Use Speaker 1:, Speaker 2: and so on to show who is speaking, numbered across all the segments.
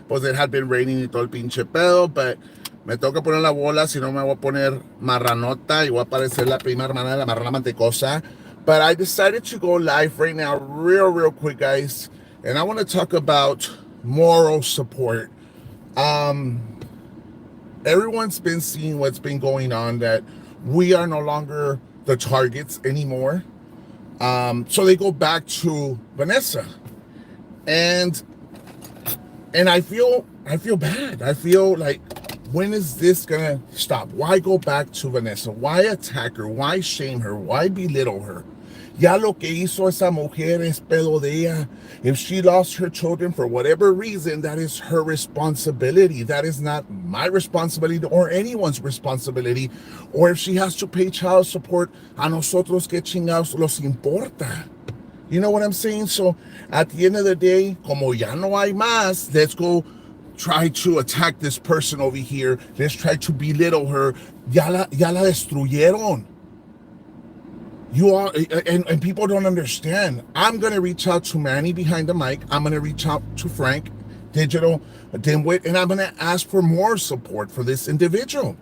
Speaker 1: pues it had been raining y todo el pinche pedo, but me toca poner la bola, si no me voy a poner marranota y voy a parecer la prima hermana de la marrana mantecosa. But I decided to go live right now, real quick, guys, and I want to talk about moral support. Um, Everyone's been seeing what's been going on, that we are no longer the targets anymore. So they go back to Vanessa, and I feel bad. I feel like, when is this gonna stop? Why go back to Vanessa? Why attack her? Why shame her? Why belittle her? Ya lo que hizo esa mujer es pedo de ella. If she lost her children for whatever reason, that is her responsibility. That is not my responsibility or anyone's responsibility. Or if she has to pay child support, a nosotros que chingados los importa. You know what I'm saying? So at the end of the day, como ya no hay más, let's go try to attack this person over here. Let's try to belittle her. Ya la destruyeron. You all, and people don't understand. I'm going to reach out to Manny behind the mic. I'm going to reach out to Frank, Digital Dimwit, and I'm going to ask for more support for this individual.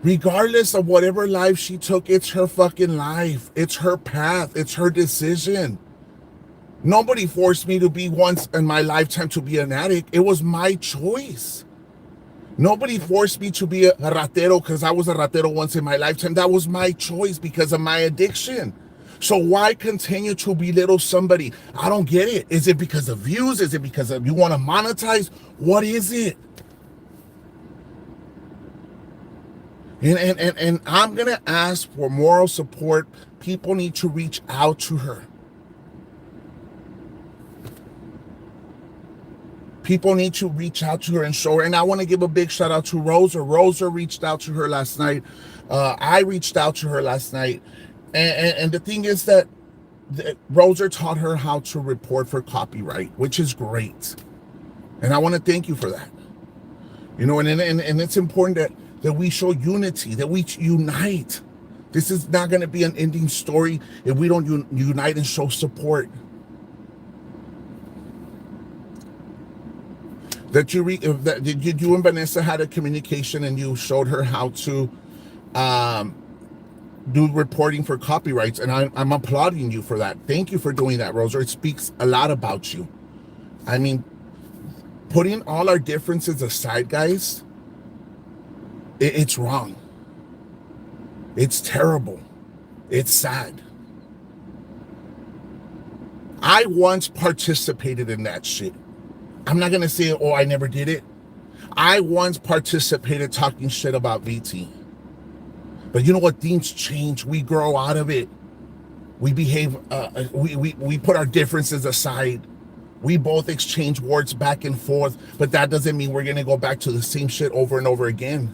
Speaker 1: Regardless of whatever life she took, it's her fucking life. It's her path. It's her decision. Nobody forced me to be once in my lifetime to be an addict. It was my choice. Nobody forced me to be a ratero because I was a ratero once in my lifetime. That was my choice because of my addiction. So why continue to belittle somebody? I don't get it. Is it because of views? Is it because of you want to monetize? What is it? And I'm going to ask for moral support. People need to reach out to her. People need to reach out to her and show her. And I want to give a big shout out to Rosa. Rosa reached out to her last night. I reached out to her last night. And the thing is that Rosa taught her how to report for copyright, which is great. And I want to thank you for that. You know, and it's important that we show unity, that we unite. This is not going to be an ending story if we don't unite and show support. That you and Vanessa had a communication and you showed her how to do reporting for copyrights, and I'm applauding you for that. Thank you for doing that, Rosa. It speaks a lot about you. I mean, putting all our differences aside, guys, it's wrong. It's terrible. It's sad. I once participated in that shit. I'm not going to say, oh, I never did it. I once participated talking shit about VT. But you know what? Things change. We grow out of it. We behave, we put our differences aside. We both exchange words back and forth, but that doesn't mean we're going to go back to the same shit over and over again.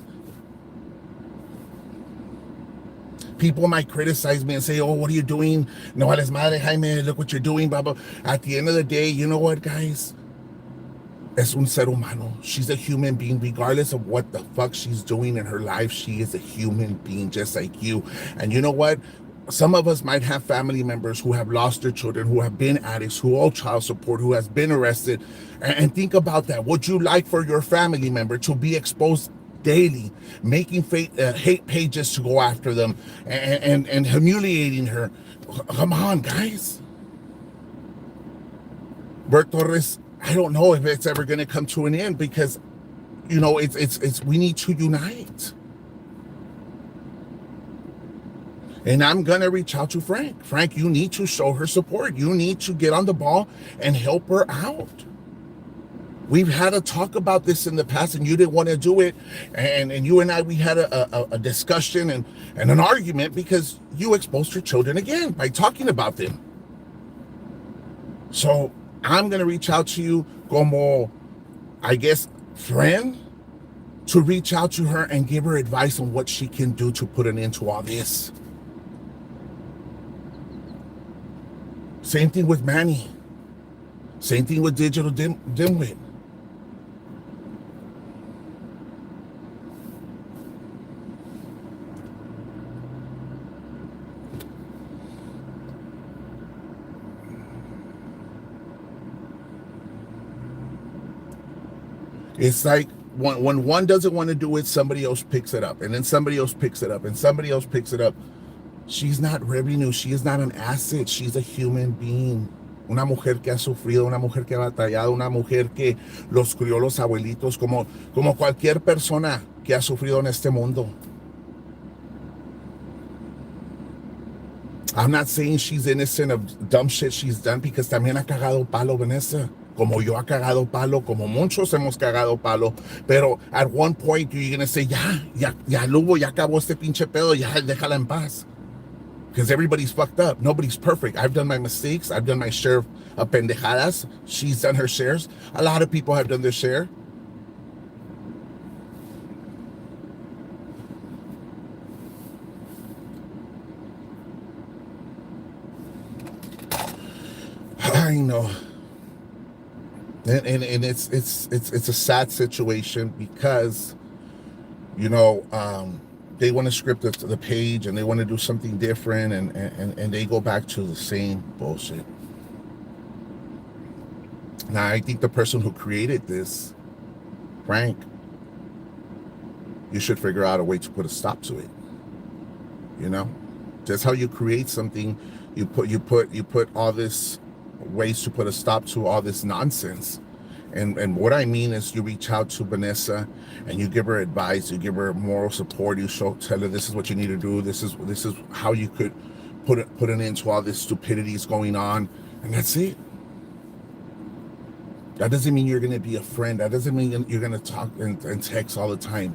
Speaker 1: People might criticize me and say, oh, what are you doing? No vales madre, Jaime, look what you're doing, blah, blah. At the end of the day, you know what, guys? Es un ser humano. She's a human being. Regardless of what the fuck she's doing in her life, she is a human being just like you. And you know what? Some of us might have family members who have lost their children, who have been addicts, who owe child support, who has been arrested. And think about that. Would you like for your family member to be exposed daily, making hate pages to go after them and humiliating her? Come on, guys. Bert Torres, I don't know if it's ever going to come to an end because, you know, it's we need to unite. And I'm going to reach out to Frank. Frank, you need to show her support. You need to get on the ball and help her out. We've had a talk about this in the past and you didn't want to do it. And you and I, we had a discussion and an argument because you exposed your children again by talking about them. So I'm going to reach out to you como, I guess, friend, to reach out to her and give her advice on what she can do to put an end to all this. Same thing with Manny. Same thing with Digital Dimwit. It's like when one doesn't want to do it, somebody else picks it up, and then somebody else picks it up, and somebody else picks it up. She's not revenue. She is not an asset. She's a human being. Una mujer que ha sufrido, una mujer que ha batallado, una mujer que los crió los abuelitos, como cualquier persona que ha sufrido en este mundo. I'm not saying she's innocent of dumb shit she's done, because también ha cagado palo, Vanessa. Como yo ha cagado palo, como muchos hemos cagado palo. Pero at one point you're gonna say, ya Lugo, ya acabó este pinche pedo, ya déjala en paz. Because everybody's fucked up. Nobody's perfect. I've done my mistakes. I've done my share of pendejadas. She's done her shares. A lot of people have done their share. I know. And it's a sad situation, because they want to script the page, and they want to do something different, and they go back to the same bullshit. Now, I think the person who created this, Frank, you should figure out a way to put a stop to it. Just how you create something, you put all this ways to put a stop to all this nonsense. And what I mean is, you reach out to Vanessa and you give her advice, you give her moral support, you tell her this is what you need to do, this is how you could put an end to all this stupidities going on, and that's it. That doesn't mean you're going to be a friend. That doesn't mean you're going to talk and text all the time.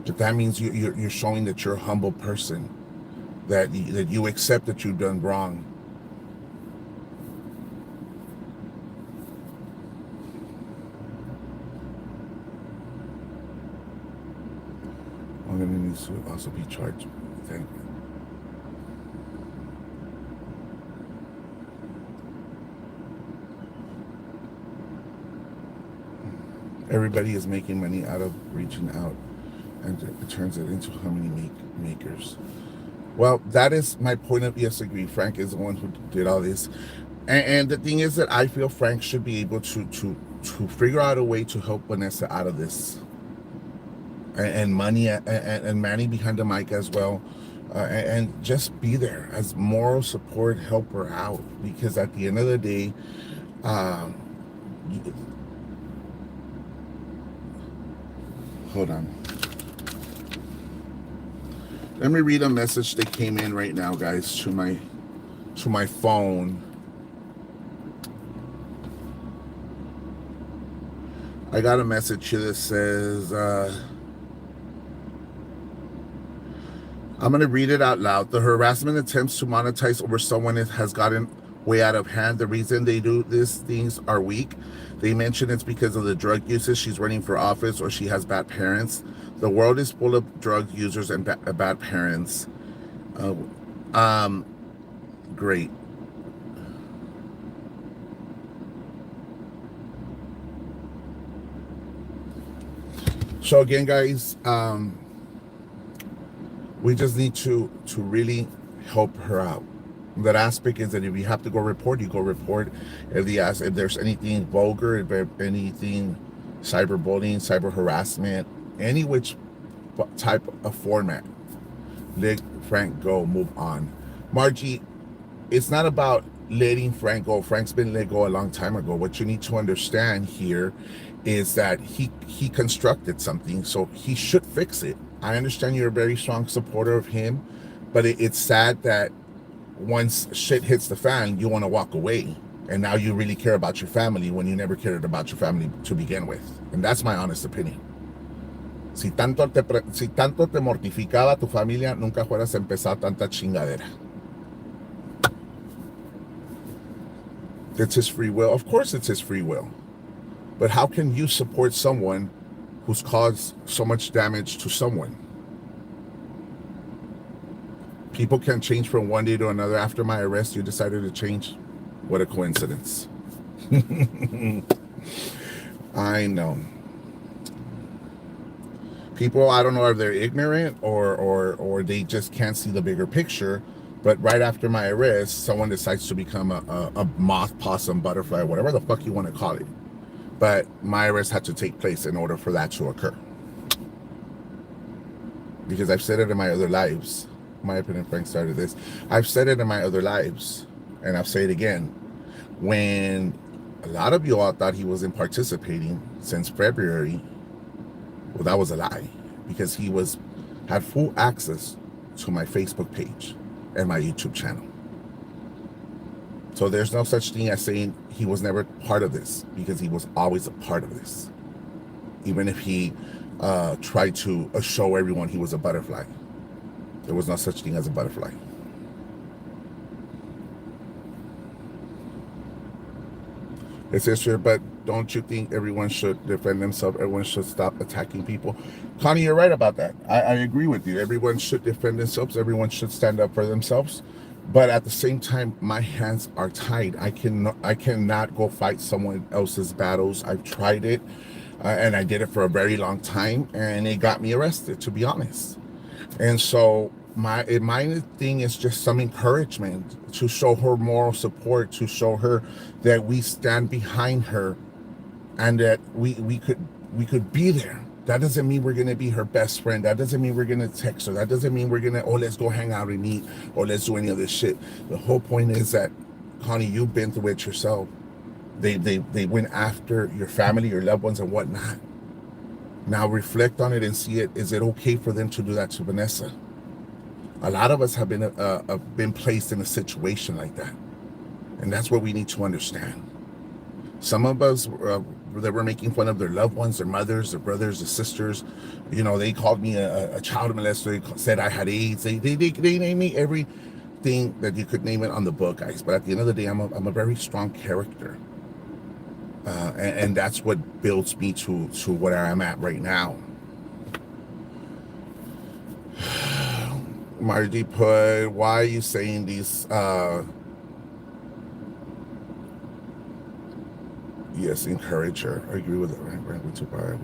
Speaker 1: But that means you're showing that you're a humble person, that you accept that you've done wrong. I'm going to need to also be charged. Thank you. Everybody is making money out of reaching out, and it turns it into how many makers. Well, that is my point of view. Yes, I agree. Frank is the one who did all this, and the thing is that I feel Frank should be able to figure out a way to help Vanessa out of this, and money and Manny behind the mic as well, and just be there as moral support, help her out, because at the end of the day, hold on. Let me read a message that came in right now, guys, to my phone. I got a message here that says, I'm going to read it out loud. The harassment attempts to monetize over someone has gotten way out of hand. The reason they do these things are weak. They mention it's because of the drug usage. She's running for office, or she has bad parents. The world is full of drug users and bad parents. Great. So again, guys, we just need to really help her out. That aspect is that if you have to go report, you go report. If there's anything vulgar, if anything cyberbullying, cyber harassment, any which type of format, let Frank go, move on. Margie, it's not about letting Frank go. Frank's been let go a long time ago. What you need to understand here is that he constructed something, so he should fix it. I understand you're a very strong supporter of him, but it's sad that once shit hits the fan, you want to walk away. And now you really care about your family when you never cared about your family to begin with. And that's my honest opinion. Si tanto te mortificaba tu familia, nunca fueras a empezar tanta chingadera. It's his free will. Of course it's his free will. But how can you support someone who's caused so much damage to someone? People can change from one day to another. After my arrest, you decided to change. What a coincidence. I know. People, I don't know if they're ignorant or they just can't see the bigger picture, But right after my arrest, someone decides to become a moth, possum, butterfly, whatever the fuck you want to call it. But my arrest had to take place in order for that to occur. Because I've said it in my other lives. In my opinion, Frank started this. I've said it in my other lives, and I'll say it again. When a lot of you all thought he wasn't participating since February, well, that was a lie, because he had full access to my Facebook page and my YouTube channel. So there's no such thing as saying he was never part of this, because he was always a part of this. Even if he tried to show everyone he was a butterfly, there was no such thing as a butterfly. It says here, but don't you think everyone should defend themselves? Everyone should stop attacking people. Connie, you're right about that. I agree with you. Everyone should defend themselves. Everyone should stand up for themselves. But at the same time, my hands are tied. I cannot go fight someone else's battles. I've tried it, and I did it for a very long time, and it got me arrested, to be honest. And so my thing is just some encouragement to show her moral support, to show her that we stand behind her, and that we could be there. That doesn't mean we're gonna be her best friend. That doesn't mean we're gonna text her. That doesn't mean we're gonna, oh, let's go hang out and eat, or let's do any of this shit. The whole point is that, Connie, you've been through it yourself. They went after your family, your loved ones, and whatnot. Now reflect on it and see it. Is it okay for them to do that to Vanessa? A lot of us have been placed in a situation like that, and that's what we need to understand. Some of us that were making fun of their loved ones, their mothers, their brothers, their sisters. You know, they called me a child molester. They said I had AIDS. They named me everything that you could name it on the book, guys. But at the end of the day, I'm a very strong character. And that's what builds me to where I'm at right now. Margie put, why are you saying these? Yes, encourage her. I agree with it. Right with your Bible.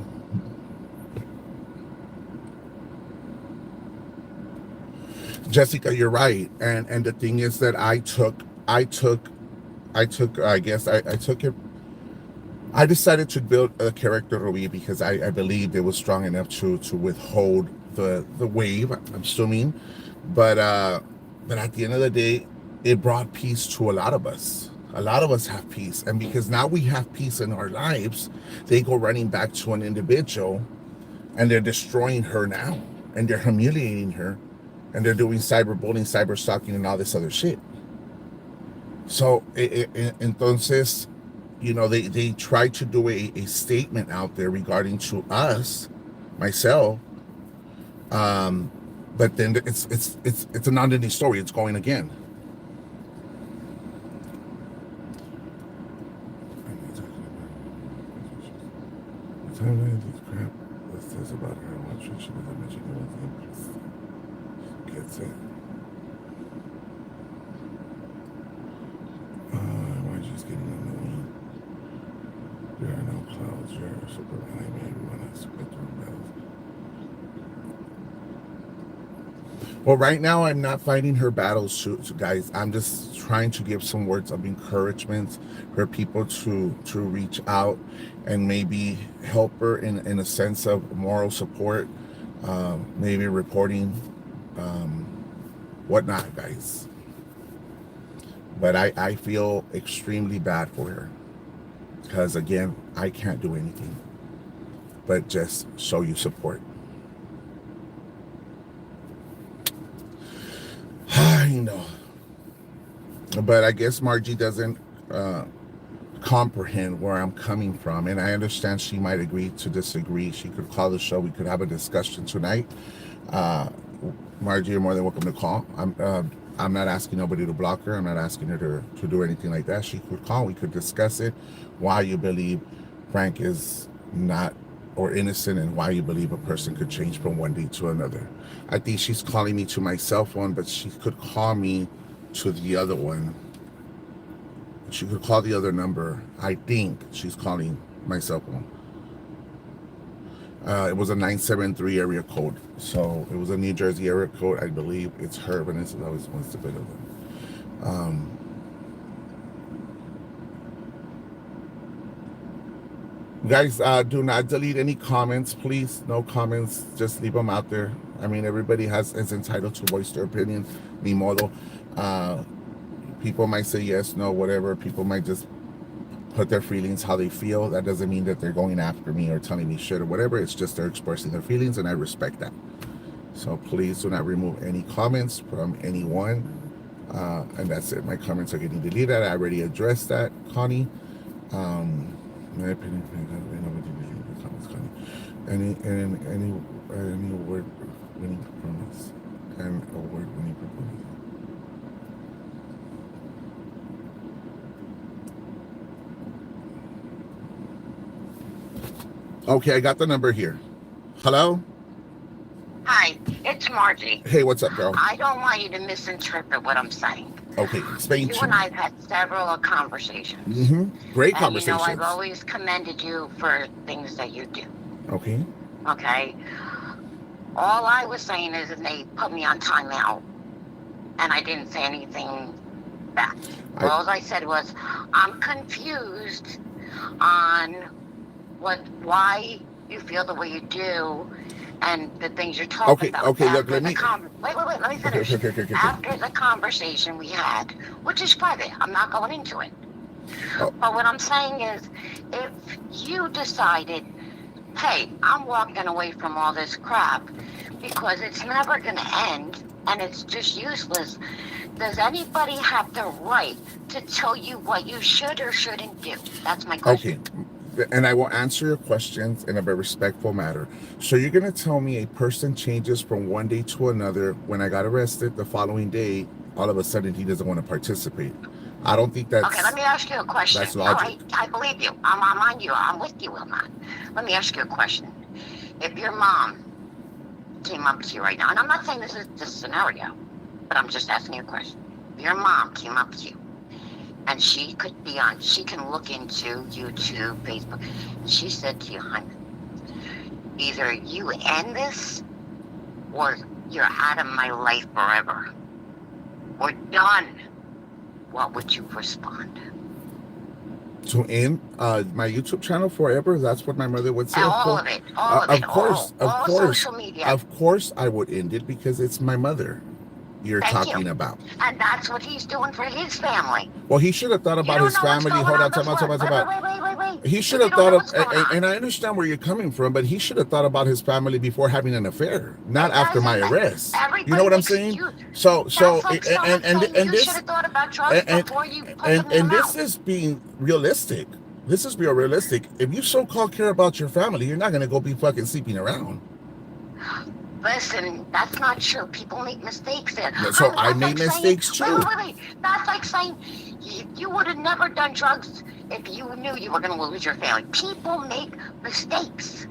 Speaker 1: Jessica, you're right. And the thing is that I took it. I decided to build a character, Ruby, because I believed it was strong enough to withhold the wave, I'm assuming. But at the end of the day, it brought peace to a lot of us. A lot of us have peace. And because now we have peace in our lives, they go running back to an individual, and they're destroying her now, and they're humiliating her, and they're doing cyberbullying, cyber stalking, and all this other shit. So, entonces, you know, they try to do a statement out there regarding to us, myself, but then it's a non-ending story. It's going again. Crap. This says about her. What should she mention anything? Gets it. Why she's getting annoying? There are no clouds. You're super behind me. Everyone has to go through battles. Well, right now I'm not fighting her battles, guys. I'm just trying to give some words of encouragement for people to reach out and maybe help her in a sense of moral support, maybe reporting, whatnot, guys. But I feel extremely bad for her, because again, I can't do anything but just show you support. I know, but I guess Margie doesn't comprehend where I'm coming from, and I understand she might agree to disagree. She could call the show. We could have a discussion tonight. Margie, you're more than welcome to call. I'm not asking nobody to block her. I'm not asking her to do anything like that. She could call. We could discuss it. Why you believe Frank is not or innocent, and why you believe a person could change from one day to another. I think she's calling me to my cell phone, but she could call me to the other one. She could call the other number. I think she's calling my cell phone. It was a 973 area code. So it was a New Jersey area code. I believe it's her. Vanessa always wants to bit of them. Guys, do not delete any comments, please. No comments. Just leave them out there. I mean, everybody is entitled to voice their opinion. Ni modo. People might say yes, no, whatever. People might just put their feelings how they feel. That doesn't mean that they're going after me or telling me shit or whatever. It's just they're expressing their feelings, and I respect that. So please do not remove any comments from anyone. And that's it. My comments are getting deleted. I already addressed that, Connie. My opinion, any award winning performance and award winning performance. Okay, I got the number here. Hello?
Speaker 2: Hi, it's Margie.
Speaker 1: Hey, what's up, girl?
Speaker 2: I don't want you to misinterpret what I'm saying.
Speaker 1: Okay, explain
Speaker 2: You
Speaker 1: to
Speaker 2: and
Speaker 1: me.
Speaker 2: I've had several conversations.
Speaker 1: Great
Speaker 2: And
Speaker 1: conversations.
Speaker 2: I've always commended you for things that you do.
Speaker 1: Okay.
Speaker 2: Okay? All I was saying is that they put me on timeout, and I didn't say anything back. All I said was, I'm confused on why you feel the way you do, and the things you're talking about.
Speaker 1: Okay, look, let me...
Speaker 2: Wait, let me finish.
Speaker 1: Okay.
Speaker 2: After the conversation we had, which is private, I'm not going into it.
Speaker 1: Oh.
Speaker 2: But what I'm saying is, if you decided, hey, I'm walking away from all this crap because it's never going to end and it's just useless, does anybody have the right to tell you what you should or shouldn't do? That's my question.
Speaker 1: Okay. And I will answer your questions in a very respectful manner. So you're going to tell me a person changes from one day to another. When I got arrested the following day, all of a sudden he doesn't want to participate. I don't think that's...
Speaker 2: Okay, let me ask you a question.
Speaker 1: That's logic.
Speaker 2: I believe you. I'm on you. I'm with you on that. Let me ask you a question. If your mom came up to you right now, and I'm not saying this is the scenario, but I'm just asking you a question. If your mom came up to you, and she can look into YouTube, Facebook, and she said to you, honey, either you end this, or you're out of my life forever. We're done. What would you respond?
Speaker 1: To end my YouTube channel forever? That's what my mother would say.
Speaker 2: All of it. Of
Speaker 1: course.
Speaker 2: Social media.
Speaker 1: Of course I would end it because it's my mother you're
Speaker 2: Thank
Speaker 1: talking
Speaker 2: you.
Speaker 1: about.
Speaker 2: And that's what he's doing for his family.
Speaker 1: Well, he should have thought about his family. Hold on, talk about.
Speaker 2: Wait.
Speaker 1: He should have thought of, and I understand where you're coming from, but he should have thought about his family before having an affair, not after my arrest. You know what I'm saying? So, and this
Speaker 2: should have thought about drugs before you put them in
Speaker 1: and
Speaker 2: your
Speaker 1: this
Speaker 2: mouth.
Speaker 1: is being realistic. This is being realistic. If you so-called care about your family, you're not going to go be fucking sleeping around.
Speaker 2: Listen, that's not true. People make mistakes there.
Speaker 1: So I made mistakes too.
Speaker 2: Wait. That's like saying you would have never done drugs if you knew you were going to lose your family. People make mistakes.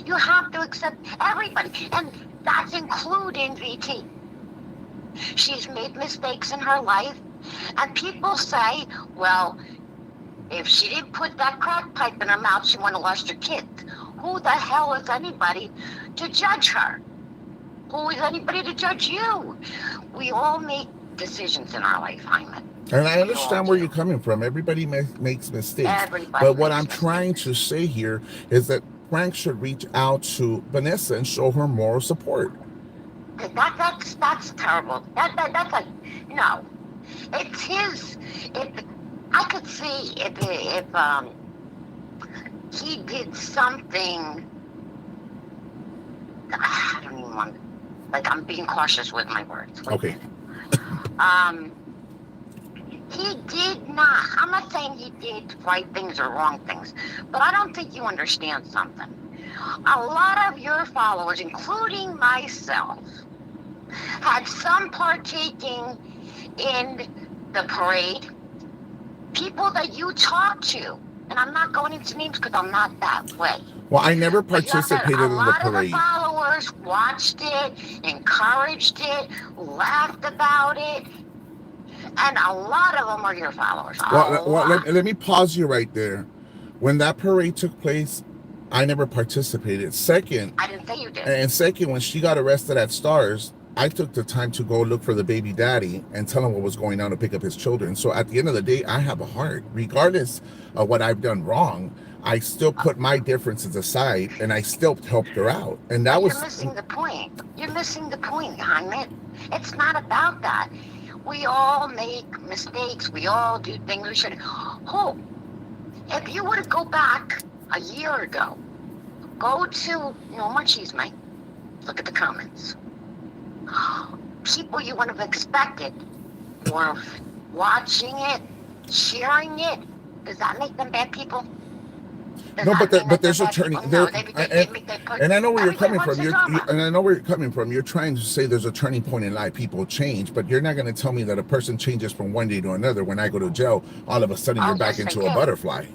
Speaker 2: You have to accept everybody, and that's including VT. She's made mistakes in her life, and people say, well, if she didn't put that crack pipe in her mouth, she wouldn't have lost her kids. Who the hell is anybody to judge her? Who is anybody to judge you? We all make decisions in our life, Hyman.
Speaker 1: And I understand where you're coming from. Everybody makes mistakes. But what I'm trying to say here is that Frank should reach out to Vanessa and show her moral support.
Speaker 2: That's terrible. That's like, no. It's his. I could see if he did something. I don't even want. Like, I'm being cautious with my words.
Speaker 1: Okay.
Speaker 2: He did not. I'm not saying he did right things or wrong things, but I don't think you understand something. A lot of your followers, including myself, had some partaking in the parade. People that you talked to, and I'm not going into names because I'm not that way.
Speaker 1: Well, I never participated in the parade.
Speaker 2: A lot of the followers watched it, encouraged it, laughed about it, and a lot of them are your followers.
Speaker 1: Well, let me pause you right there. When that parade took place, I never participated. Second,
Speaker 2: I didn't say you did.
Speaker 1: and second, when she got arrested at Stars, I took the time to go look for the baby daddy and tell him what was going on to pick up his children. So at the end of the day, I have a heart. Regardless of what I've done wrong, I still put my differences aside and I still helped her out. And that
Speaker 2: But
Speaker 1: was
Speaker 2: you're missing the point. You're missing the point, Jaime. It's not about that. We all make mistakes. We all do things we shouldn't. Oh, if you were to go back a year ago, go to No More Chisme, look at the comments. People you would have expected were watching it, sharing it. Does that make them bad people? Does
Speaker 1: no,
Speaker 2: that mean
Speaker 1: but
Speaker 2: that
Speaker 1: there's
Speaker 2: they're
Speaker 1: a
Speaker 2: bad
Speaker 1: turning
Speaker 2: people?
Speaker 1: there,
Speaker 2: No, they put
Speaker 1: and I know where you're
Speaker 2: everybody
Speaker 1: coming
Speaker 2: wants
Speaker 1: from.
Speaker 2: the
Speaker 1: You're,
Speaker 2: drama.
Speaker 1: and I know where you're coming from. You're trying to say there's a turning point in life. People change, but you're not going to tell me that a person changes from one day to another. When I go to jail, all of a sudden you're
Speaker 2: Oh,
Speaker 1: back
Speaker 2: yes, they
Speaker 1: into a
Speaker 2: do.
Speaker 1: butterfly.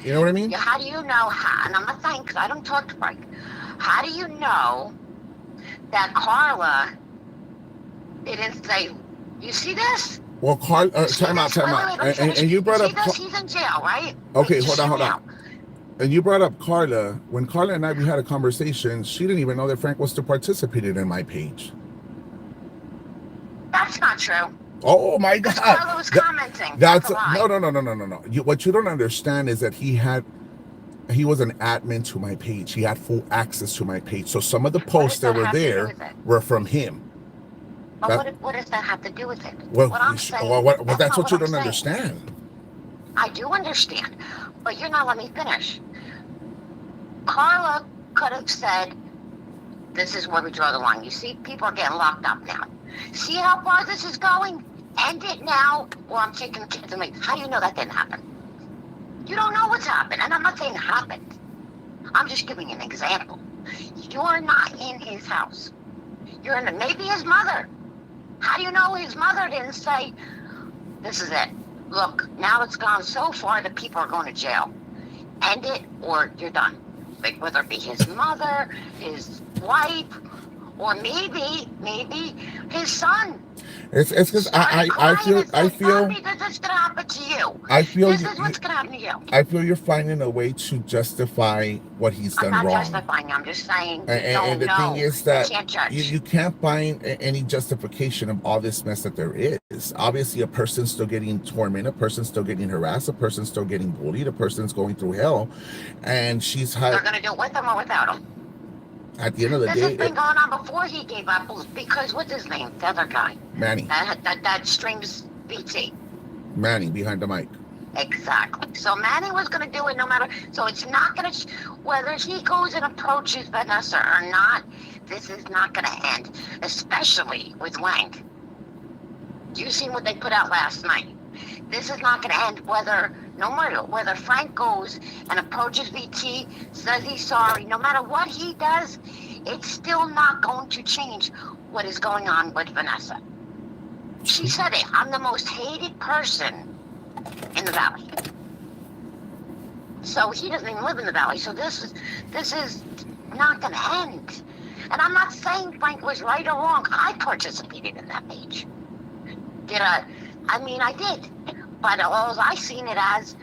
Speaker 1: You know what I mean?
Speaker 2: Yeah, how do you know how? And I'm not saying because I don't talk to Frank. How do you know that Carla didn't say, "You see this?
Speaker 1: Well, Carl,
Speaker 2: You see
Speaker 1: time out,
Speaker 2: this?
Speaker 1: time
Speaker 2: Wait,
Speaker 1: out.
Speaker 2: let me finish.
Speaker 1: And you brought
Speaker 2: You
Speaker 1: up,
Speaker 2: see this? He's in jail, right?
Speaker 1: okay,
Speaker 2: Wait,
Speaker 1: hold
Speaker 2: just
Speaker 1: on,
Speaker 2: hear
Speaker 1: hold
Speaker 2: me
Speaker 1: on.
Speaker 2: out.
Speaker 1: And you brought up Carla. When Carla and we had a conversation, she didn't even know that Frank was still participated in my page.
Speaker 2: That's not true.
Speaker 1: Oh my
Speaker 2: Because
Speaker 1: God.
Speaker 2: Carla was
Speaker 1: That-
Speaker 2: commenting.
Speaker 1: That's
Speaker 2: a lie.
Speaker 1: no. What you don't understand is that he was an admin to my page. He had full access to my page. So some of the posts that were there were from him.
Speaker 2: But
Speaker 1: That-
Speaker 2: what does that have to do with it?
Speaker 1: Well,
Speaker 2: what I'm saying,
Speaker 1: that's
Speaker 2: not
Speaker 1: what you
Speaker 2: I'm
Speaker 1: don't
Speaker 2: saying.
Speaker 1: understand.
Speaker 2: I do understand, but you're not letting me finish. Carla could have said, "This is where we draw the line. You see, people are getting locked up now. See how far this is going? End it now, or I'm taking the kids away." How do you know that didn't happen? You don't know what's happened, and I'm not saying it happened. I'm just giving you an example. You're not in his house. You're in maybe his mother. How do you know his mother didn't say, "This is it. Look, now it's gone so far that people are going to jail. End it, or you're done." Like whether it be his mother, his wife, or maybe his son.
Speaker 1: It's because I feel
Speaker 2: This is gonna happen to you. This is what's gonna happen to you.
Speaker 1: I feel you're finding a way to justify what he's done
Speaker 2: I'm not
Speaker 1: wrong.
Speaker 2: justifying. I'm just saying.
Speaker 1: And the thing is that
Speaker 2: you can't judge.
Speaker 1: you can't find any justification of all this mess that there is. Obviously, a person's still getting tormented, a person's still getting harassed, a person's still getting bullied, a person's going through hell, and
Speaker 2: They're gonna do it with him or without him.
Speaker 1: at the end of the
Speaker 2: This
Speaker 1: day,
Speaker 2: has been going on before he gave up. Because what's his name? The other guy.
Speaker 1: Manny
Speaker 2: That strings BT.
Speaker 1: behind the mic.
Speaker 2: Exactly. So Manny was going to do it no matter. So it's not going to, whether he goes and approaches Vanessa or not, this is not going to end, especially with Wang. You seen what they put out last night. This is not going to end whether Frank goes and approaches VT, says he's sorry, no matter what he does, it's still not going to change what is going on with Vanessa. She said it, "I'm the most hated person in the valley." So he doesn't even live in the valley. So this is not going to end. And I'm not saying Frank was right or wrong. I participated in that page. I did. But all I seen it as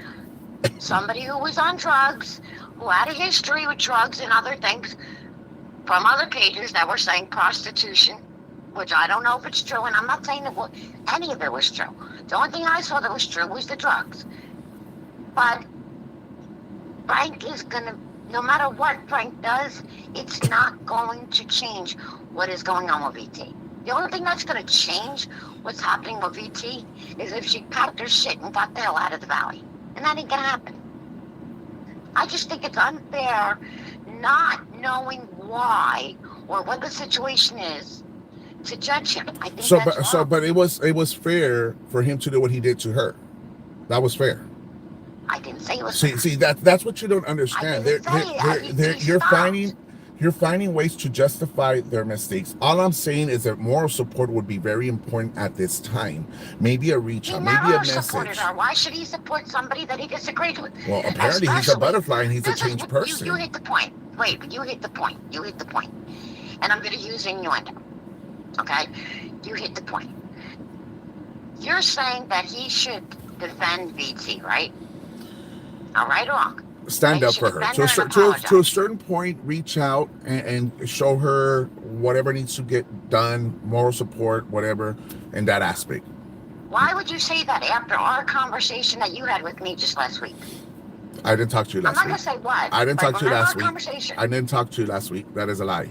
Speaker 2: somebody who was on drugs, who had a history with drugs and other things from other pages that were saying prostitution, which I don't know if it's true, and I'm not saying that any of it was true. The only thing I saw that was true was the drugs. But Frank is gonna, no matter what Frank does, it's not going to change what is going on with VT. The only thing that's gonna change what's happening with VT is if she packed her shit and got the hell out of the valley. And that ain't gonna happen. I just think it's unfair not knowing why or what the situation is to judge him. I think that's wrong.
Speaker 1: But it was fair for him to do what he did to her. That was fair.
Speaker 2: I didn't say it was fair.
Speaker 1: See that's what you don't understand.
Speaker 2: I didn't say it.
Speaker 1: You're finding ways to justify their mistakes. All I'm saying is that moral support would be very important at this time. Maybe a reach out, maybe a message.
Speaker 2: Supported her. Why should he support somebody that he disagrees with?
Speaker 1: Well, apparently he's a butterfly and he's a changed person.
Speaker 2: You hit the point. Wait, but you hit the point. And I'm going to use innuendo. Okay? You hit the point. You're saying that he should defend VT, right? All right or wrong?
Speaker 1: stand
Speaker 2: You
Speaker 1: up
Speaker 2: should
Speaker 1: for her
Speaker 2: defend
Speaker 1: to a,
Speaker 2: her and
Speaker 1: to a
Speaker 2: apologize.
Speaker 1: certain point. Reach out and show her whatever needs to get done, moral support, whatever, in that aspect.
Speaker 2: Why would you say that after our conversation that you had with me just last week?
Speaker 1: I didn't talk to you
Speaker 2: I'm
Speaker 1: last
Speaker 2: not
Speaker 1: week.
Speaker 2: gonna say what.
Speaker 1: I didn't
Speaker 2: But
Speaker 1: talk to you
Speaker 2: remember
Speaker 1: last
Speaker 2: our
Speaker 1: week.
Speaker 2: conversation.
Speaker 1: I didn't talk to you last week. That is a lie.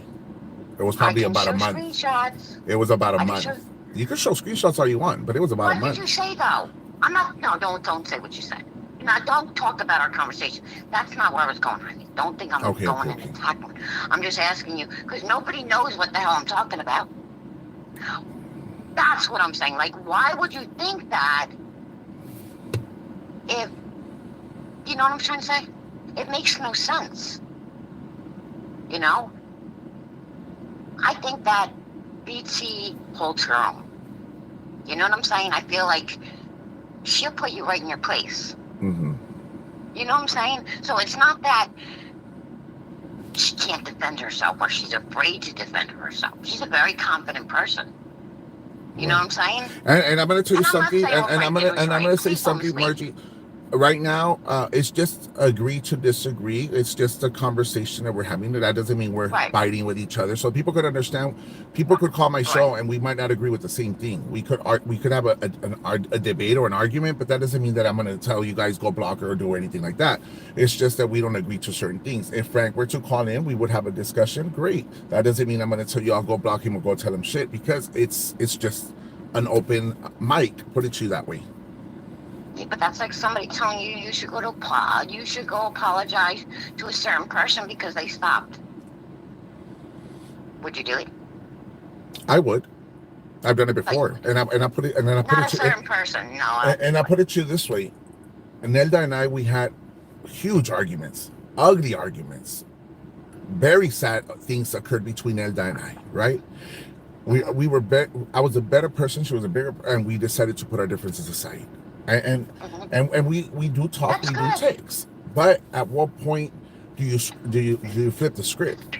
Speaker 1: It was
Speaker 2: I
Speaker 1: probably
Speaker 2: can
Speaker 1: about
Speaker 2: show
Speaker 1: a month.
Speaker 2: screenshots.
Speaker 1: It was about a
Speaker 2: I can
Speaker 1: month.
Speaker 2: show.
Speaker 1: You can show screenshots all you want, but it was about a
Speaker 2: What
Speaker 1: month.
Speaker 2: did you say though? I'm not. No, don't say what you said. Now, don't talk about our conversation. That's not where I was going, honey. Don't think I'm going and attacking. I'm just asking you because nobody knows what the hell I'm talking about. That's what I'm saying. Like, why would you think that? If you know what I'm trying to say, it makes no sense. You know, I think that BT holds her own. You know what I'm saying? I feel like she'll put you right in your place.
Speaker 1: Mm-hmm.
Speaker 2: You know what I'm saying? So it's not that she can't defend herself or she's afraid to defend herself. She's a very confident person. You know what I'm saying?
Speaker 1: And I'm going to tell you something, and I'm going to say
Speaker 2: Please don't
Speaker 1: something,
Speaker 2: mislead
Speaker 1: Margie. Right now, it's just agree to disagree. It's just a conversation that we're having. That doesn't mean we're fighting with each other. So people could understand. People could call my show, and we might not agree with the same thing. We could have a debate or an argument, but that doesn't mean that I'm going to tell you guys go block her or do anything like that. It's just that we don't agree to certain things. If Frank were to call in, we would have a discussion. Great. That doesn't mean I'm going to tell you I'll go block him or go tell him shit, because it's just an open mic. Put it to you that way.
Speaker 2: Yeah, but that's like somebody telling you you should go apologize to a certain person because they stopped. Would you do it?
Speaker 1: I would. I've done it before, and I put it
Speaker 2: Not a certain person, no.
Speaker 1: And I put it to you this way: Nelda and I, we had huge arguments, ugly arguments, very sad things occurred between Nelda and I. Right? We were I was a better person. She was a bigger, and we decided to put our differences aside. And we do talk, we do text, but at what point do you flip the script?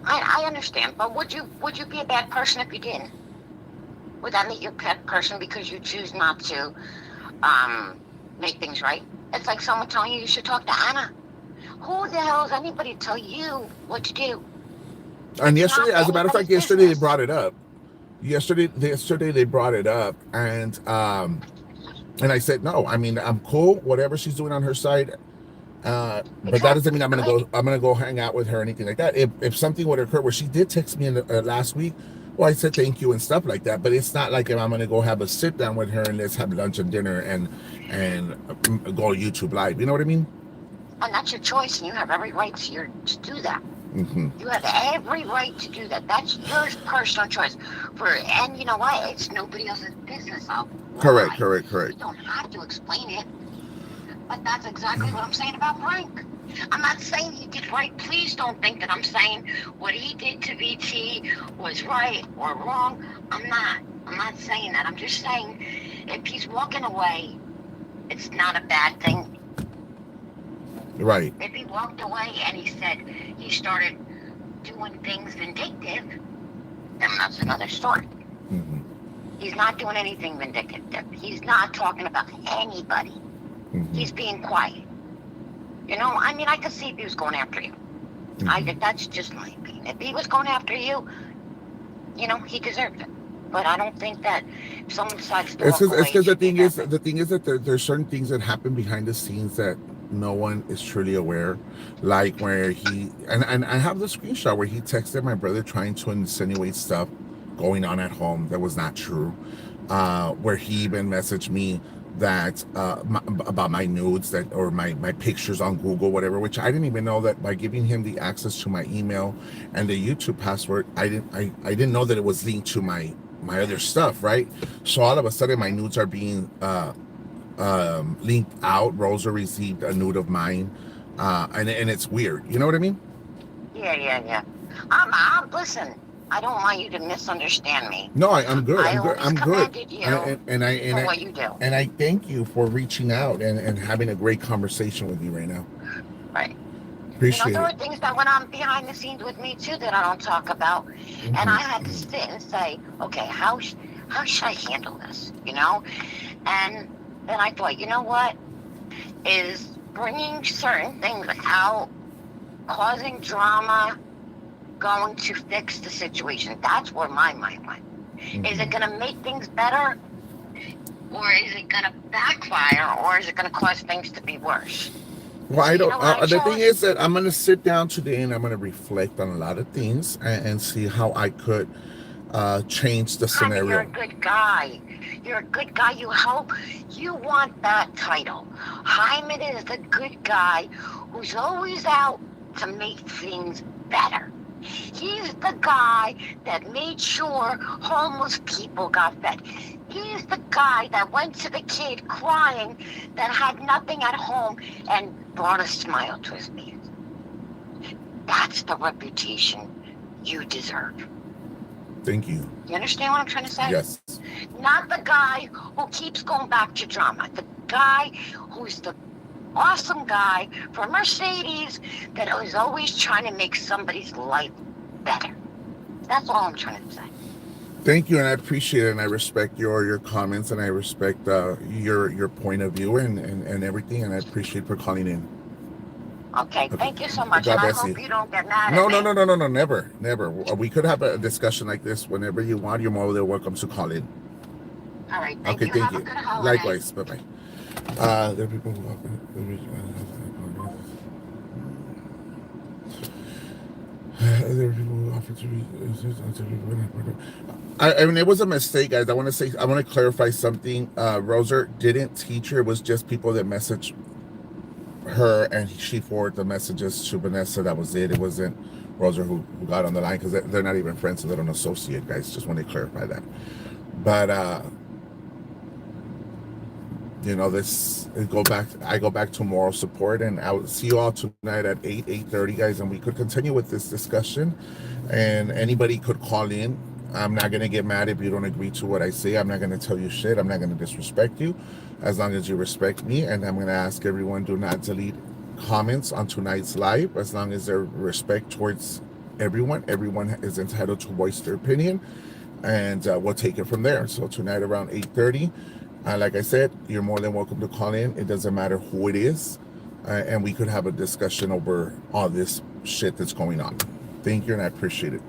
Speaker 2: I understand, but would you be a bad person if you didn't? Would that make you a bad person because you choose not to make things right? It's like someone telling you should talk to Anna. Who the hell is anybody to tell you what to do?
Speaker 1: And yesterday, as a matter of fact, yesterday they brought it up. Yesterday they brought it up, and I said no. I mean, I'm cool, whatever she's doing on her side, but that doesn't mean I'm gonna go hang out with her or anything like that. If something would occur where she did text me last week, well, I said thank you and stuff like that. But it's not like I'm gonna go have a sit down with her and let's have lunch and dinner and go YouTube live. You know what I mean?
Speaker 2: And that's your choice, and you have every right to do that.
Speaker 1: Mm-hmm.
Speaker 2: You have every right to do that. That's your personal choice. And you know what? It's nobody else's business.
Speaker 1: Correct.
Speaker 2: You don't have to explain it. But that's exactly what I'm saying about Frank. I'm not saying he did right. Please don't think that I'm saying what he did to VT was right or wrong. I'm not saying that. I'm just saying if he's walking away, it's not a bad thing.
Speaker 1: Right.
Speaker 2: If he walked away and he said he started doing things vindictive, then that's another story.
Speaker 1: Mm-hmm.
Speaker 2: He's not doing anything vindictive. He's not talking about anybody.
Speaker 1: Mm-hmm.
Speaker 2: He's being quiet. You know, I mean, I could see if he was going after you. Mm-hmm. That's just my opinion. If he was going after you, you know, he deserved it. But I don't think that if someone decides to walk away... It's because
Speaker 1: the thing is that there's certain things that happen behind the scenes that no one is truly aware, like where he and I have the screenshot where he texted my brother trying to insinuate stuff going on at home that was not true, where he even messaged me that about my nudes or my pictures on Google, whatever, which I didn't even know that by giving him the access to my email and the YouTube password, I didn't know that it was linked to my other stuff, right? So all of a sudden my nudes are being linked out. Rosa received a nude of mine, and it's weird. You know what I mean?
Speaker 2: Yeah. Listen, I don't want you to misunderstand me.
Speaker 1: No, I'm good.
Speaker 2: I'm good. You
Speaker 1: and
Speaker 2: what you do.
Speaker 1: And I thank you for reaching out and having a great conversation with me right now.
Speaker 2: Right.
Speaker 1: Appreciate
Speaker 2: there were things that went on behind the scenes with me too that I don't talk about, mm-hmm. and I had to sit and say, okay, how should I handle this? You know, and then I thought, you know what, is bringing certain things out, causing drama, going to fix the situation? That's where my mind went. Is it going to make things better? Or is it going to backfire? Or is it going to cause things to be worse?
Speaker 1: Well, I
Speaker 2: You
Speaker 1: don't.
Speaker 2: know what I
Speaker 1: The thing
Speaker 2: chose?
Speaker 1: is that I'm gonna sit down today and I'm gonna reflect on a lot of things and see how I could change the
Speaker 2: Jaime, you're a
Speaker 1: scenario.
Speaker 2: good guy. You're a good guy. You help. You want that title. Hyman is the good guy who's always out to make things better. He's the guy that made sure homeless people got fed. He's the guy that went to the kid crying that had nothing at home and brought a smile to his face. That's the reputation you deserve.
Speaker 1: Thank you.
Speaker 2: You understand what I'm trying to say?
Speaker 1: Yes.
Speaker 2: Not the guy who keeps going back to drama. The guy who's the awesome guy from Mercedes that is always trying to make somebody's life better. That's all I'm trying to say.
Speaker 1: Thank you, and I appreciate it, and I respect your comments, and I respect your point of view and everything, and I appreciate for calling in.
Speaker 2: Okay, thank you so much,
Speaker 1: God
Speaker 2: and I
Speaker 1: bless
Speaker 2: hope
Speaker 1: you.
Speaker 2: you don't get mad
Speaker 1: No,
Speaker 2: at
Speaker 1: no,
Speaker 2: me.
Speaker 1: no, no, no, no, never, never. We could have a discussion like this whenever you want. You're more than welcome to call in.
Speaker 2: All right, thank
Speaker 1: Okay,
Speaker 2: you.
Speaker 1: thank
Speaker 2: Have a
Speaker 1: you.
Speaker 2: good holiday.
Speaker 1: Likewise. Bye bye. There are people who there are people who offer to read. I mean, it was a mistake, guys. I want to clarify something. Roser didn't teach her. It was just people that messaged her, and she forwarded the messages to Vanessa. That was it. It wasn't Roser who got on the line, because they're not even friends, so they don't associate, guys. Just want to clarify that. But you know, I go back to moral support, and I'll see you all tonight at 8:30, guys, and we could continue with this discussion, and anybody could call in. I'm not going to get mad if you don't agree to what I say. I'm not going to tell you shit. I'm not going to disrespect you, as long as you respect me. And I'm going to ask everyone, do not delete comments on tonight's live, as long as there's respect towards everyone. Everyone is entitled to voice their opinion, and we'll take it from there. So tonight around 8:30, like I said, you're more than welcome to call in. It doesn't matter who it is, and we could have a discussion over all this shit that's going on. Thank you, and I appreciate it.